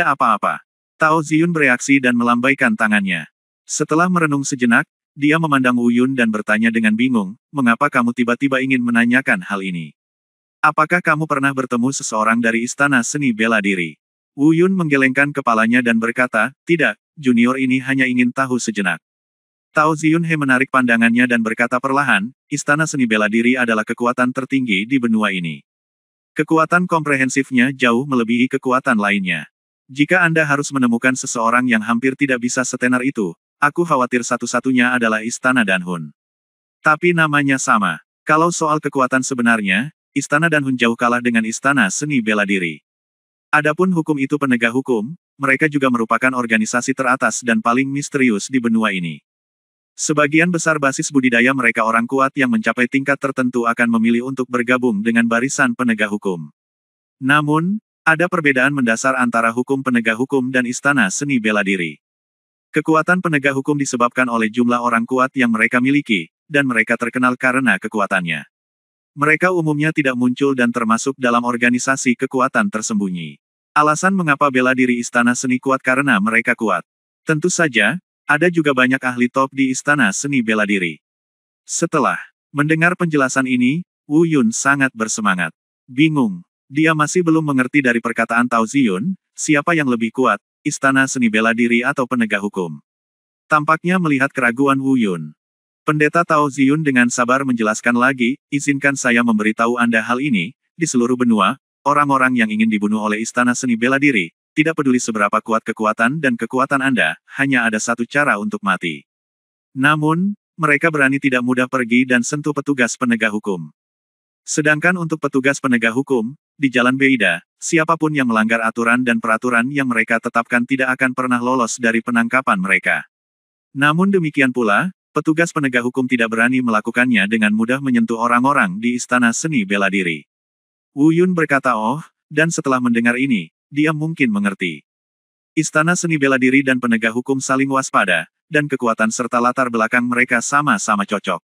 apa-apa. Tao Ziyun bereaksi dan melambaikan tangannya. Setelah merenung sejenak, dia memandang Wu Yun dan bertanya dengan bingung, mengapa kamu tiba-tiba ingin menanyakan hal ini? Apakah kamu pernah bertemu seseorang dari Istana Seni Bela Diri? Wu Yun menggelengkan kepalanya dan berkata, tidak, junior ini hanya ingin tahu sejenak. Tao Ziyun menarik pandangannya dan berkata perlahan, Istana Seni Bela Diri adalah kekuatan tertinggi di benua ini. Kekuatan komprehensifnya jauh melebihi kekuatan lainnya. Jika Anda harus menemukan seseorang yang hampir tidak bisa setenar itu, aku khawatir satu-satunya adalah Istana Danhun. Tapi namanya sama. Kalau soal kekuatan sebenarnya, Istana Danhun jauh kalah dengan Istana Seni Bela Diri. Adapun hukum itu penegak hukum, mereka juga merupakan organisasi teratas dan paling misterius di benua ini. Sebagian besar basis budidaya mereka orang kuat yang mencapai tingkat tertentu akan memilih untuk bergabung dengan barisan penegak hukum. Namun, ada perbedaan mendasar antara hukum penegak hukum dan Istana Seni Bela Diri. Kekuatan penegak hukum disebabkan oleh jumlah orang kuat yang mereka miliki, dan mereka terkenal karena kekuatannya. Mereka umumnya tidak muncul dan termasuk dalam organisasi kekuatan tersembunyi. Alasan mengapa bela diri Istana Seni kuat karena mereka kuat. Tentu saja, ada juga banyak ahli top di Istana Seni Bela Diri. Setelah mendengar penjelasan ini, Wu Yun sangat bersemangat. Bingung. Dia masih belum mengerti dari perkataan Tao Ziyun, siapa yang lebih kuat, Istana Seni Bela Diri atau penegak hukum. Tampaknya melihat keraguan Wu Yun. Pendeta Tao Ziyun dengan sabar menjelaskan lagi, izinkan saya memberitahu Anda hal ini, di seluruh benua, orang-orang yang ingin dibunuh oleh Istana Seni Bela Diri, tidak peduli seberapa kuat kekuatan dan kekuatan Anda, hanya ada satu cara untuk mati. Namun, mereka berani tidak mudah pergi dan sentuh petugas penegak hukum. Sedangkan untuk petugas penegak hukum, di Jalan Beida, siapapun yang melanggar aturan dan peraturan yang mereka tetapkan tidak akan pernah lolos dari penangkapan mereka. Namun demikian pula, petugas penegak hukum tidak berani melakukannya dengan mudah menyentuh orang-orang di Istana Seni Bela Diri. Wu Yun berkata oh, dan setelah mendengar ini, dia mungkin mengerti. Istana Seni Bela Diri dan penegak hukum saling waspada, dan kekuatan serta latar belakang mereka sama-sama cocok.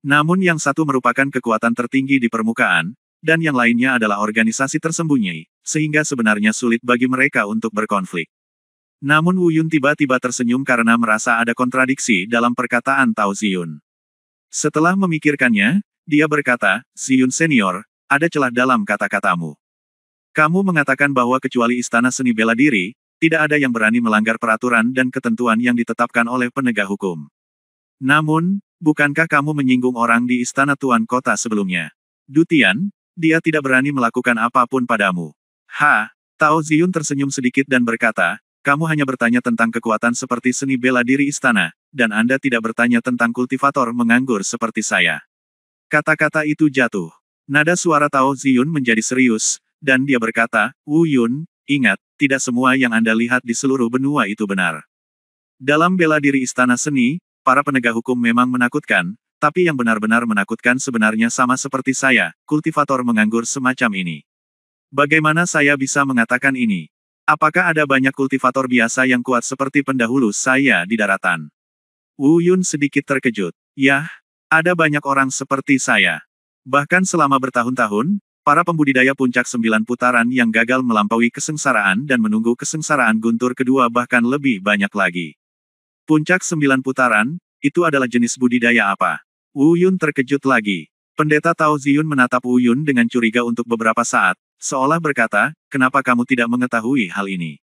Namun yang satu merupakan kekuatan tertinggi di permukaan, dan yang lainnya adalah organisasi tersembunyi, sehingga sebenarnya sulit bagi mereka untuk berkonflik. Namun Wu Yun tiba-tiba tersenyum karena merasa ada kontradiksi dalam perkataan Tao Ziyun. Setelah memikirkannya, dia berkata, Ziyun Senior, ada celah dalam kata-katamu. Kamu mengatakan bahwa kecuali Istana Seni Bela Diri, tidak ada yang berani melanggar peraturan dan ketentuan yang ditetapkan oleh penegak hukum. Namun, bukankah kamu menyinggung orang di Istana Tuan Kota sebelumnya? Dutian, dia tidak berani melakukan apapun padamu. Tao Ziyun tersenyum sedikit dan berkata, kamu hanya bertanya tentang kekuatan seperti seni bela diri istana, dan Anda tidak bertanya tentang kultivator menganggur seperti saya. Kata-kata itu jatuh. Nada suara Tao Ziyun menjadi serius, dan dia berkata, Wu Yun, ingat, tidak semua yang Anda lihat di seluruh benua itu benar. Dalam bela diri istana seni, para penegak hukum memang menakutkan, tapi yang benar-benar menakutkan sebenarnya sama seperti saya, kultivator menganggur semacam ini. Bagaimana saya bisa mengatakan ini? Apakah ada banyak kultivator biasa yang kuat seperti pendahulu saya di daratan? Wu Yun sedikit terkejut. Yah, ada banyak orang seperti saya. Bahkan selama bertahun-tahun, para pembudidaya puncak 9 putaran yang gagal melampaui kesengsaraan dan menunggu kesengsaraan guntur kedua bahkan lebih banyak lagi. Puncak 9 putaran, itu adalah jenis budidaya apa? Wu Yun terkejut lagi. Pendeta Tao Ziyun menatap Wu Yun dengan curiga untuk beberapa saat, seolah berkata, kenapa kamu tidak mengetahui hal ini?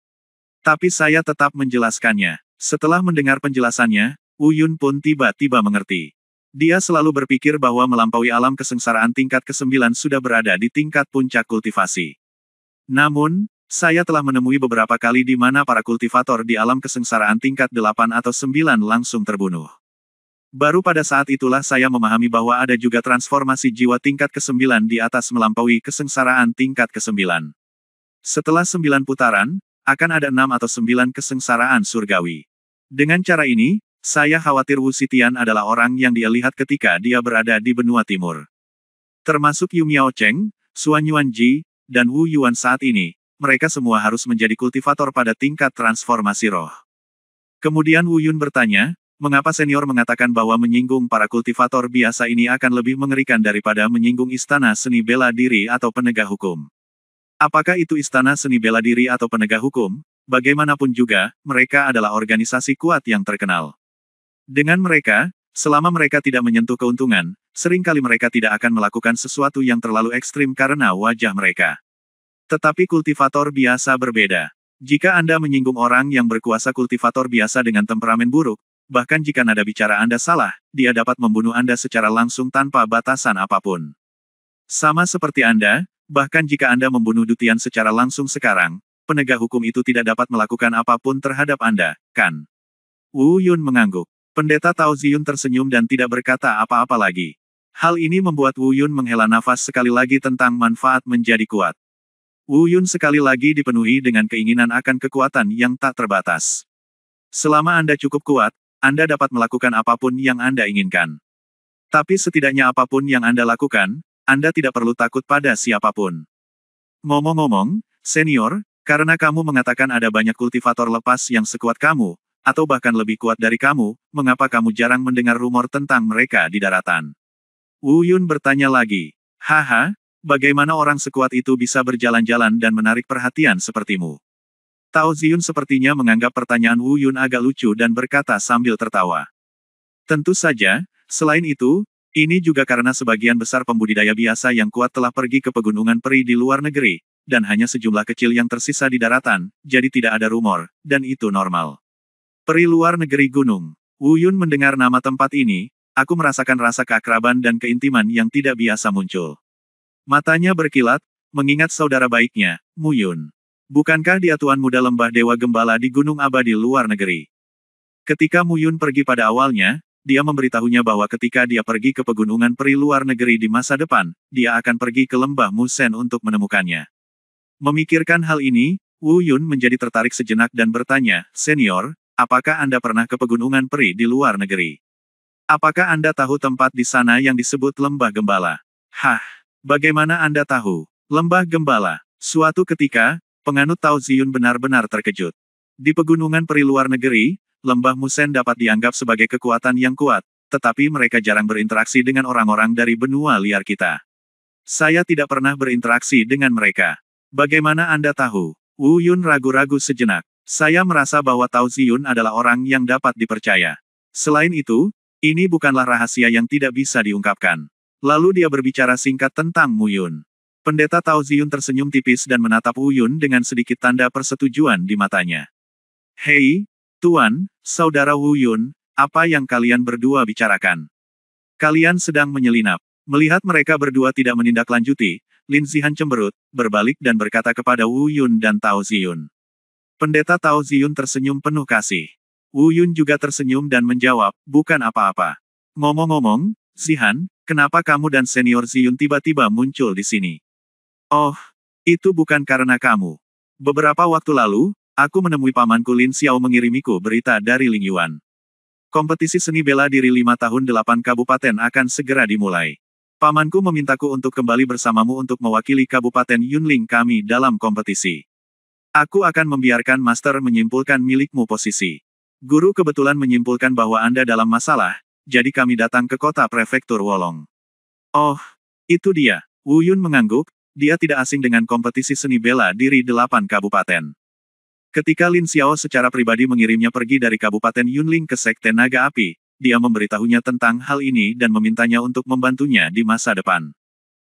Tapi saya tetap menjelaskannya. Setelah mendengar penjelasannya, Wu Yun pun tiba-tiba mengerti. Dia selalu berpikir bahwa melampaui alam kesengsaraan tingkat ke-9 sudah berada di tingkat puncak kultivasi. Namun, saya telah menemui beberapa kali di mana para kultivator di alam kesengsaraan tingkat 8 atau 9 langsung terbunuh. Baru pada saat itulah saya memahami bahwa ada juga transformasi jiwa tingkat ke-9 di atas melampaui kesengsaraan tingkat ke-9. Setelah 9 putaran, akan ada 6 atau 9 kesengsaraan surgawi. Dengan cara ini, saya khawatir Wu Xitian adalah orang yang dia lihat ketika dia berada di benua timur. Termasuk Yu Miao Cheng, Suan Yuanji, dan Wu Yuan saat ini, mereka semua harus menjadi kultivator pada tingkat transformasi roh. Kemudian Wu Yun bertanya, mengapa senior mengatakan bahwa menyinggung para kultivator biasa ini akan lebih mengerikan daripada menyinggung istana seni bela diri atau penegak hukum? Apakah itu istana seni bela diri atau penegak hukum? Bagaimanapun juga, mereka adalah organisasi kuat yang terkenal. Dengan mereka, selama mereka tidak menyentuh keuntungan, seringkali mereka tidak akan melakukan sesuatu yang terlalu ekstrim karena wajah mereka. Tetapi kultivator biasa berbeda. Jika Anda menyinggung orang yang berkuasa kultivator biasa dengan temperamen buruk, bahkan jika nada bicara Anda salah, dia dapat membunuh Anda secara langsung tanpa batasan apapun. Sama seperti Anda, bahkan jika Anda membunuh Dutian secara langsung sekarang, penegak hukum itu tidak dapat melakukan apapun terhadap Anda, kan? Wu Yun mengangguk. Pendeta Tao Ziyun tersenyum dan tidak berkata apa-apa lagi. Hal ini membuat Wu Yun menghela nafas sekali lagi tentang manfaat menjadi kuat. Wu Yun sekali lagi dipenuhi dengan keinginan akan kekuatan yang tak terbatas. Selama Anda cukup kuat, Anda dapat melakukan apapun yang Anda inginkan. Tapi setidaknya apapun yang Anda lakukan, Anda tidak perlu takut pada siapapun. Ngomong-ngomong, senior, karena kamu mengatakan ada banyak kultivator lepas yang sekuat kamu, atau bahkan lebih kuat dari kamu, mengapa kamu jarang mendengar rumor tentang mereka di daratan? Wu Yun bertanya lagi. Bagaimana orang sekuat itu bisa berjalan-jalan dan menarik perhatian sepertimu? Tao Ziyun sepertinya menganggap pertanyaan Wu Yun agak lucu dan berkata sambil tertawa. Tentu saja, selain itu, ini juga karena sebagian besar pembudidaya biasa yang kuat telah pergi ke pegunungan peri di luar negeri, dan hanya sejumlah kecil yang tersisa di daratan, jadi tidak ada rumor, dan itu normal. Peri luar negeri gunung. Wu Yun mendengar nama tempat ini, aku merasakan rasa keakraban dan keintiman yang tidak biasa muncul. Matanya berkilat, mengingat saudara baiknya, Mu Yun. Bukankah dia tuan muda lembah Dewa Gembala di Gunung Abadi luar negeri? Ketika Mu Yun pergi pada awalnya, dia memberitahunya bahwa ketika dia pergi ke pegunungan peri luar negeri di masa depan, dia akan pergi ke lembah Musen untuk menemukannya. Memikirkan hal ini, Wu Yun menjadi tertarik sejenak dan bertanya, senior, apakah Anda pernah ke pegunungan peri di luar negeri? Apakah Anda tahu tempat di sana yang disebut Lembah Gembala? Bagaimana Anda tahu? Lembah Gembala. Suatu ketika, penganut Tao Ziyun benar-benar terkejut. Di pegunungan peri luar negeri, Lembah Musen dapat dianggap sebagai kekuatan yang kuat, tetapi mereka jarang berinteraksi dengan orang-orang dari benua liar kita. Saya tidak pernah berinteraksi dengan mereka. Bagaimana Anda tahu? Wu Yun ragu-ragu sejenak. Saya merasa bahwa Tao Ziyun adalah orang yang dapat dipercaya. Selain itu, ini bukanlah rahasia yang tidak bisa diungkapkan. Lalu dia berbicara singkat tentang Mu Yun. Pendeta Tao Ziyun tersenyum tipis dan menatap Wu Yun dengan sedikit tanda persetujuan di matanya. Hei, Tuan, Saudara Wu Yun, apa yang kalian berdua bicarakan? Kalian sedang menyelinap. Melihat mereka berdua tidak menindaklanjuti, Lin Zihan cemberut, berbalik dan berkata kepada Wu Yun dan Tao Ziyun. Pendeta Tao Ziyun tersenyum penuh kasih. Wu Yun juga tersenyum dan menjawab, bukan apa-apa. Ngomong-ngomong, Zihan, kenapa kamu dan senior Ziyun tiba-tiba muncul di sini? Oh, itu bukan karena kamu. Beberapa waktu lalu, aku menemui pamanku Lin Xiao mengirimiku berita dari Ling Yuan. Kompetisi seni bela diri 5 tahun 8 kabupaten akan segera dimulai. Pamanku memintaku untuk kembali bersamamu untuk mewakili Kabupaten Yunling kami dalam kompetisi. Aku akan membiarkan Master menyimpulkan milikmu posisi. Guru kebetulan menyimpulkan bahwa Anda dalam masalah, jadi kami datang ke kota prefektur Wolong. Oh, itu dia. Wu Yun mengangguk, dia tidak asing dengan kompetisi seni bela diri 8 kabupaten. Ketika Lin Xiao secara pribadi mengirimnya pergi dari Kabupaten Yunling ke Sekte Naga Api, dia memberitahunya tentang hal ini dan memintanya untuk membantunya di masa depan.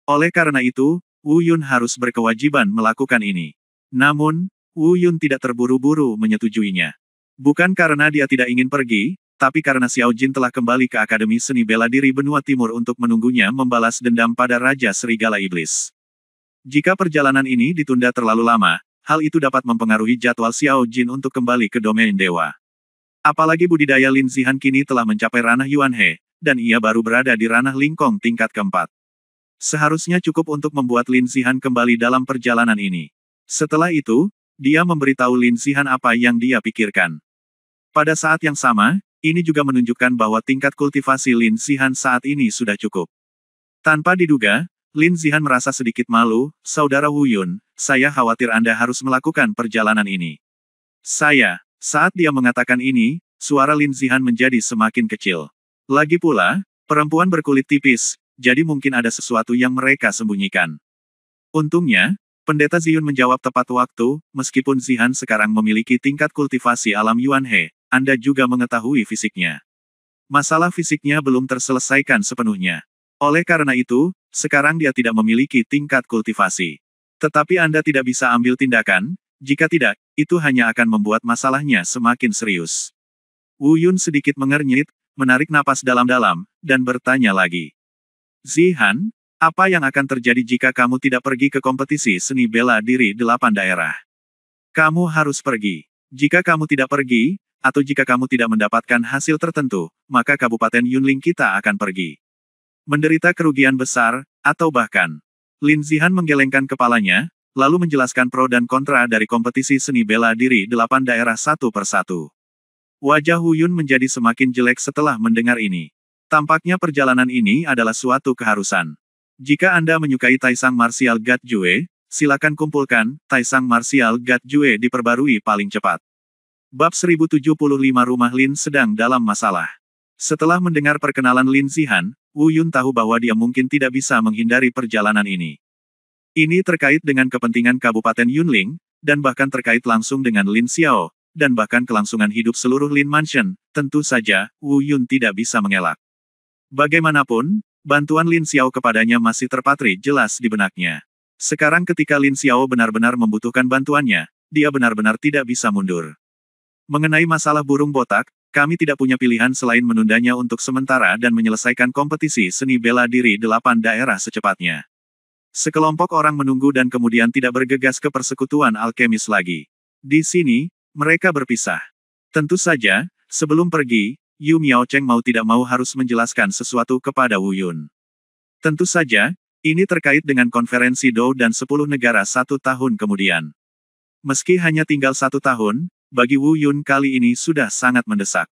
Oleh karena itu, Wu Yun harus berkewajiban melakukan ini. Namun, Wu Yun tidak terburu-buru menyetujuinya. Bukan karena dia tidak ingin pergi, tapi karena Xiao Jin telah kembali ke Akademi Seni Bela Diri Benua Timur untuk menunggunya membalas dendam pada Raja Serigala Iblis. Jika perjalanan ini ditunda terlalu lama, hal itu dapat mempengaruhi jadwal Xiao Jin untuk kembali ke domain dewa. Apalagi budidaya Lin Zihan kini telah mencapai ranah Yuan He, dan ia baru berada di ranah Lingkong tingkat keempat. Seharusnya cukup untuk membuat Lin Zihan kembali dalam perjalanan ini. Setelah itu, dia memberitahu Lin Zihan apa yang dia pikirkan. Pada saat yang sama, ini juga menunjukkan bahwa tingkat kultivasi Lin Zihan saat ini sudah cukup. Tanpa diduga, Lin Zihan merasa sedikit malu, Saudara Wu Yun, saya khawatir Anda harus melakukan perjalanan ini. Saat dia mengatakan ini, suara Lin Zihan menjadi semakin kecil. Lagi pula, perempuan berkulit tipis, jadi mungkin ada sesuatu yang mereka sembunyikan. Untungnya, Pendeta Ziyun menjawab tepat waktu, meskipun Zihan sekarang memiliki tingkat kultivasi alam Yuan He, Anda juga mengetahui fisiknya. Masalah fisiknya belum terselesaikan sepenuhnya. Oleh karena itu, sekarang dia tidak memiliki tingkat kultivasi. Tetapi Anda tidak bisa ambil tindakan, jika tidak, itu hanya akan membuat masalahnya semakin serius. Wu Yun sedikit mengernyit, menarik napas dalam-dalam, dan bertanya lagi. Zihan, apa yang akan terjadi jika kamu tidak pergi ke kompetisi seni bela diri 8 daerah? Kamu harus pergi. Jika kamu tidak pergi, atau jika kamu tidak mendapatkan hasil tertentu, maka Kabupaten Yunling kita akan pergi. Menderita kerugian besar, atau bahkan. Lin Zihan menggelengkan kepalanya, lalu menjelaskan pro dan kontra dari kompetisi seni bela diri 8 daerah satu persatu. Wajah Wu Yun menjadi semakin jelek setelah mendengar ini. Tampaknya perjalanan ini adalah suatu keharusan. Jika Anda menyukai Taisang Martial God Jue, silakan kumpulkan, Taisang Martial God Jue diperbarui paling cepat. Bab 1075 Rumah Lin sedang dalam masalah. Setelah mendengar perkenalan Lin Zihan, Wu Yun tahu bahwa dia mungkin tidak bisa menghindari perjalanan ini. Ini terkait dengan kepentingan Kabupaten Yunling, dan bahkan terkait langsung dengan Lin Xiao, dan bahkan kelangsungan hidup seluruh Lin Mansion, tentu saja, Wu Yun tidak bisa mengelak. Bagaimanapun, bantuan Lin Xiao kepadanya masih terpatri jelas di benaknya. Sekarang ketika Lin Xiao benar-benar membutuhkan bantuannya, dia benar-benar tidak bisa mundur. Mengenai masalah burung botak, kami tidak punya pilihan selain menundanya untuk sementara dan menyelesaikan kompetisi seni bela diri 8 daerah secepatnya. Sekelompok orang menunggu dan kemudian tidak bergegas ke persekutuan alkemis lagi. Di sini, mereka berpisah. Tentu saja, sebelum pergi, Yu Miaocheng mau tidak mau harus menjelaskan sesuatu kepada Wu Yun. Tentu saja, ini terkait dengan konferensi Dou dan 10 negara 1 tahun kemudian. Meski hanya tinggal 1 tahun, bagi Wu Yun kali ini sudah sangat mendesak.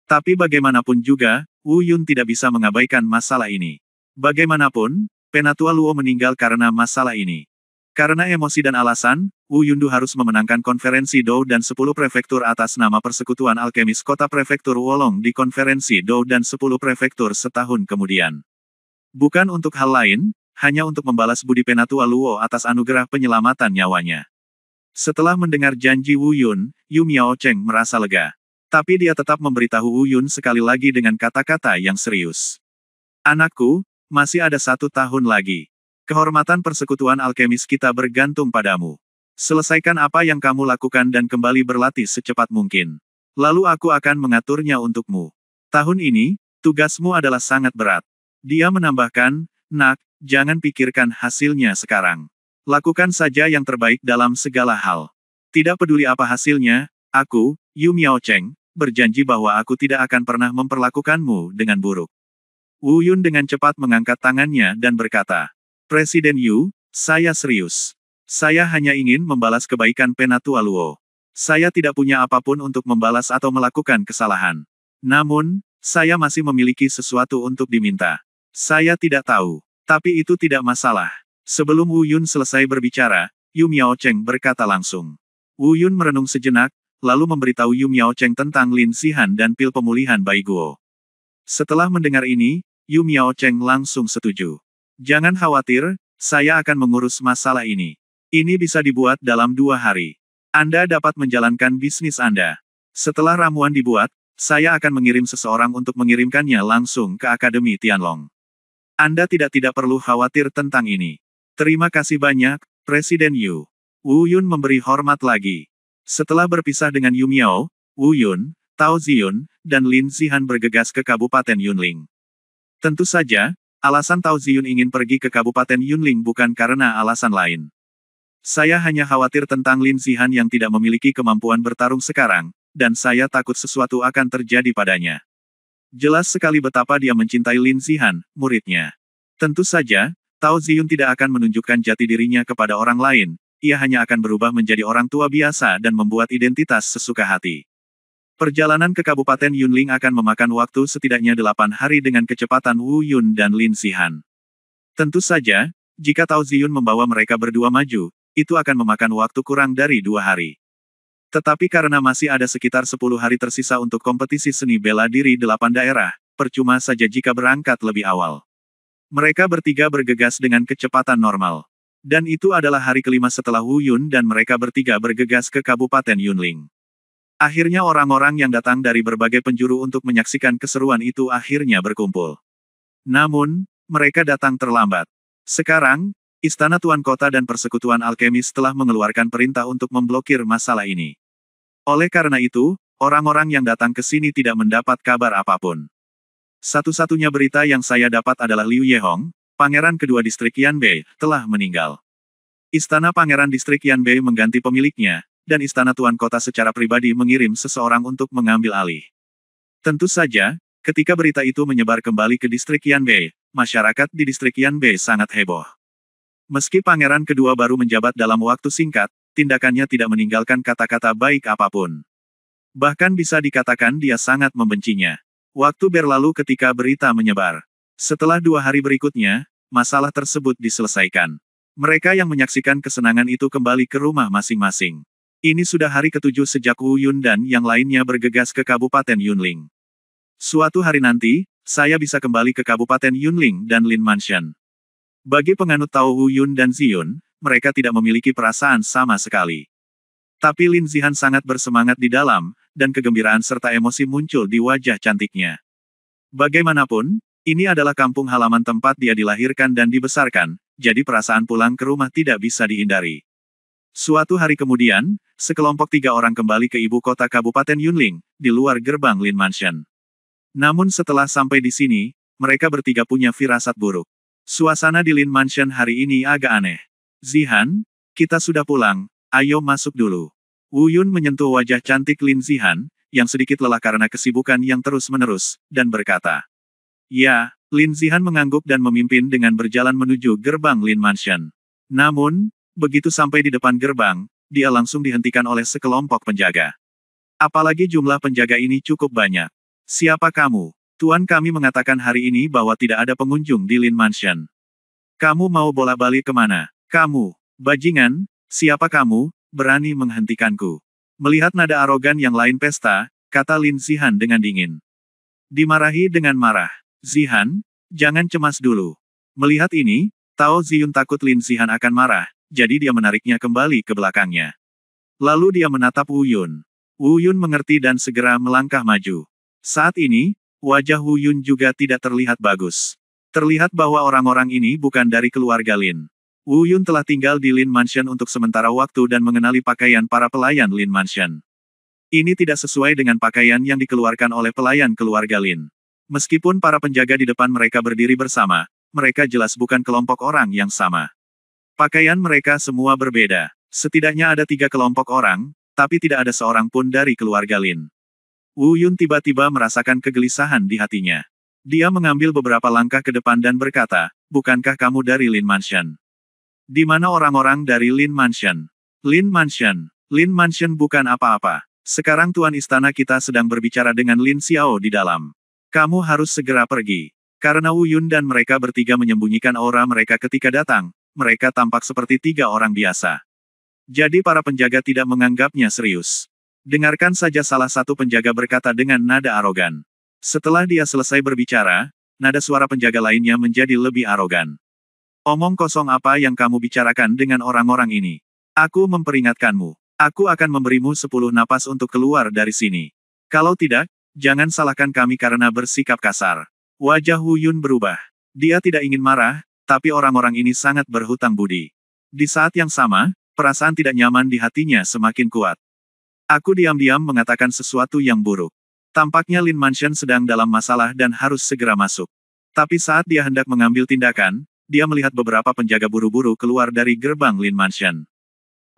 Tapi bagaimanapun juga, Wu Yun tidak bisa mengabaikan masalah ini. Bagaimanapun, Penatua Luo meninggal karena masalah ini. Karena emosi dan alasan, Wu Yundu harus memenangkan konferensi Dou dan 10 prefektur atas nama Persekutuan Alkemis Kota Prefektur Wolong di konferensi Dou dan 10 prefektur setahun kemudian. Bukan untuk hal lain, hanya untuk membalas budi Penatua Luo atas anugerah penyelamatan nyawanya. Setelah mendengar janji Wu Yun, Yu Miaocheng merasa lega. Tapi dia tetap memberitahu Wu Yun sekali lagi dengan kata-kata yang serius. Anakku, masih ada 1 tahun lagi. Kehormatan persekutuan alkemis kita bergantung padamu. Selesaikan apa yang kamu lakukan dan kembali berlatih secepat mungkin. Lalu aku akan mengaturnya untukmu. Tahun ini, tugasmu adalah sangat berat. Dia menambahkan, nak, jangan pikirkan hasilnya sekarang. Lakukan saja yang terbaik dalam segala hal. Tidak peduli apa hasilnya, aku, Yu Miaocheng, berjanji bahwa aku tidak akan pernah memperlakukanmu dengan buruk. Wu Yun dengan cepat mengangkat tangannya dan berkata, Presiden Yu, saya serius. Saya hanya ingin membalas kebaikan Penatua Luo. Saya tidak punya apapun untuk membalas atau melakukan kesalahan. Namun, saya masih memiliki sesuatu untuk diminta. Saya tidak tahu. Tapi itu tidak masalah. Sebelum Wu Yun selesai berbicara, Yu Miaocheng berkata langsung. Wu Yun merenung sejenak, lalu memberitahu Yu Miaocheng tentang Lin Xihan dan pil pemulihan Baiguo. Setelah mendengar ini, Yu Miaocheng langsung setuju. Jangan khawatir, saya akan mengurus masalah ini. Ini bisa dibuat dalam 2 hari. Anda dapat menjalankan bisnis Anda. Setelah ramuan dibuat, saya akan mengirim seseorang untuk mengirimkannya langsung ke Akademi Tianlong. Anda tidak perlu khawatir tentang ini. Terima kasih banyak, Presiden Yu. Wu Yun memberi hormat lagi. Setelah berpisah dengan Yu Miao, Wu Yun, Tao Ziyun, dan Lin Xihan bergegas ke Kabupaten Yunling. Tentu saja, alasan Tao Ziyun ingin pergi ke Kabupaten Yunling bukan karena alasan lain. Saya hanya khawatir tentang Lin Xihan yang tidak memiliki kemampuan bertarung sekarang, dan saya takut sesuatu akan terjadi padanya. Jelas sekali betapa dia mencintai Lin Xihan, muridnya. Tentu saja, Tao Ziyun tidak akan menunjukkan jati dirinya kepada orang lain, ia hanya akan berubah menjadi orang tua biasa dan membuat identitas sesuka hati. Perjalanan ke Kabupaten Yunling akan memakan waktu setidaknya 8 hari dengan kecepatan Wu Yun dan Lin Xihan. Tentu saja, jika Tao Ziyun membawa mereka berdua maju, itu akan memakan waktu kurang dari 2 hari. Tetapi karena masih ada sekitar 10 hari tersisa untuk kompetisi seni bela diri 8 daerah, percuma saja jika berangkat lebih awal. Mereka bertiga bergegas dengan kecepatan normal. Dan itu adalah hari kelima setelah Wu Yun dan mereka bertiga bergegas ke Kabupaten Yunling. Akhirnya orang-orang yang datang dari berbagai penjuru untuk menyaksikan keseruan itu akhirnya berkumpul. Namun, mereka datang terlambat. Sekarang, Istana Tuan Kota dan Persekutuan Alkemis telah mengeluarkan perintah untuk memblokir masalah ini. Oleh karena itu, orang-orang yang datang ke sini tidak mendapat kabar apapun. Satu-satunya berita yang saya dapat adalah Liu Yehong, pangeran kedua distrik Yanbei, telah meninggal. Istana Pangeran Distrik Yanbei mengganti pemiliknya, dan Istana Tuan Kota secara pribadi mengirim seseorang untuk mengambil alih. Tentu saja, ketika berita itu menyebar kembali ke distrik Yanbei, masyarakat di distrik Yanbei sangat heboh. Meski pangeran kedua baru menjabat dalam waktu singkat, tindakannya tidak meninggalkan kata-kata baik apapun. Bahkan bisa dikatakan dia sangat membencinya. Waktu berlalu ketika berita menyebar. Setelah 2 hari berikutnya, masalah tersebut diselesaikan. Mereka yang menyaksikan kesenangan itu kembali ke rumah masing-masing. Ini sudah hari ke-7 sejak Wu Yun dan yang lainnya bergegas ke Kabupaten Yunling. Suatu hari nanti, saya bisa kembali ke Kabupaten Yunling dan Lin Mansion. Bagi penganut Tao Wu Yun dan Ziyun, mereka tidak memiliki perasaan sama sekali. Tapi Lin Xihan sangat bersemangat di dalam, dan kegembiraan serta emosi muncul di wajah cantiknya. Bagaimanapun, ini adalah kampung halaman tempat dia dilahirkan dan dibesarkan, jadi perasaan pulang ke rumah tidak bisa dihindari. Suatu hari kemudian, sekelompok 3 orang kembali ke ibu kota Kabupaten Yunling, di luar gerbang Lin Mansion. Namun setelah sampai di sini, mereka bertiga punya firasat buruk. Suasana di Lin Mansion hari ini agak aneh. Zihan, kita sudah pulang, ayo masuk dulu. Wu Yun menyentuh wajah cantik Lin Zihan, yang sedikit lelah karena kesibukan yang terus-menerus, dan berkata. Ya, Lin Zihan mengangguk dan memimpin dengan berjalan menuju gerbang Lin Mansion. Namun, begitu sampai di depan gerbang, dia langsung dihentikan oleh sekelompok penjaga. Apalagi jumlah penjaga ini cukup banyak. Siapa kamu? Tuan kami mengatakan hari ini bahwa tidak ada pengunjung di Lin Mansion. Kamu mau bolak-balik kemana? Kamu, bajingan, siapa kamu, berani menghentikanku? Melihat nada arogan yang lain pesta, kata Lin Zihan dengan dingin. Dimarahi dengan marah. Zihan, jangan cemas dulu. Melihat ini, Tao Ziyun takut Lin Zihan akan marah, jadi dia menariknya kembali ke belakangnya. Lalu dia menatap Wu Yun. Wu Yun mengerti dan segera melangkah maju. Saat ini, wajah Wu Yun juga tidak terlihat bagus. Terlihat bahwa orang-orang ini bukan dari keluarga Lin. Wu Yun telah tinggal di Lin Mansion untuk sementara waktu dan mengenali pakaian para pelayan Lin Mansion. Ini tidak sesuai dengan pakaian yang dikeluarkan oleh pelayan keluarga Lin. Meskipun para penjaga di depan mereka berdiri bersama, mereka jelas bukan kelompok orang yang sama. Pakaian mereka semua berbeda. Setidaknya ada 3 kelompok orang, tapi tidak ada seorang pun dari keluarga Lin. Wu Yun tiba-tiba merasakan kegelisahan di hatinya. Dia mengambil beberapa langkah ke depan dan berkata, bukankah kamu dari Lin Mansion? Di mana orang-orang dari Lin Mansion? Lin Mansion. Lin Mansion bukan apa-apa. Sekarang Tuan Istana kita sedang berbicara dengan Lin Xiao di dalam. Kamu harus segera pergi. Karena Wu Yun dan mereka bertiga menyembunyikan aura mereka ketika datang, mereka tampak seperti 3 orang biasa. Jadi para penjaga tidak menganggapnya serius. Dengarkan saja, salah satu penjaga berkata dengan nada arogan. Setelah dia selesai berbicara, nada suara penjaga lainnya menjadi lebih arogan. Omong kosong apa yang kamu bicarakan dengan orang-orang ini? Aku memperingatkanmu. Aku akan memberimu 10 napas untuk keluar dari sini. Kalau tidak, jangan salahkan kami karena bersikap kasar. Wajah Wu Yun berubah. Dia tidak ingin marah, tapi orang-orang ini sangat berhutang budi. Di saat yang sama, perasaan tidak nyaman di hatinya semakin kuat. Aku diam-diam mengatakan sesuatu yang buruk. Tampaknya Lin Mansion sedang dalam masalah dan harus segera masuk. Tapi saat dia hendak mengambil tindakan, dia melihat beberapa penjaga buru-buru keluar dari gerbang Lin Mansion.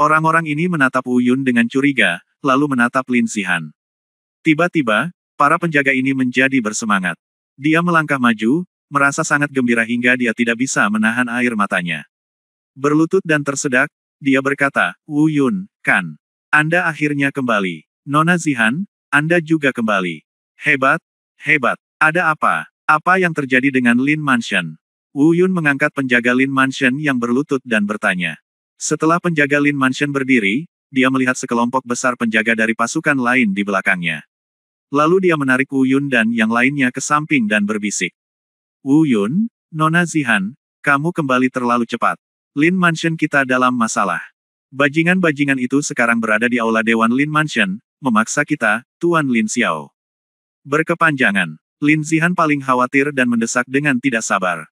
Orang-orang ini menatap Wu Yun dengan curiga, lalu menatap Lin Zihan. Tiba-tiba, para penjaga ini menjadi bersemangat. Dia melangkah maju, merasa sangat gembira hingga dia tidak bisa menahan air matanya. Berlutut dan tersedak, dia berkata, Wu Yun, kan? Anda akhirnya kembali. Nona Zihan, Anda juga kembali. Hebat, hebat. Ada apa? Apa yang terjadi dengan Lin Mansion? Wu Yun mengangkat penjaga Lin Mansion yang berlutut dan bertanya. Setelah penjaga Lin Mansion berdiri, dia melihat sekelompok besar penjaga dari pasukan lain di belakangnya. Lalu dia menarik Wu Yun dan yang lainnya ke samping dan berbisik. Wu Yun, Nona Zihan, kamu kembali terlalu cepat. Lin Mansion kita dalam masalah. Bajingan-bajingan itu sekarang berada di aula Dewan Lin Mansion, memaksa kita, Tuan Lin Xiao. Berkepanjangan. Lin Zihan paling khawatir dan mendesak dengan tidak sabar.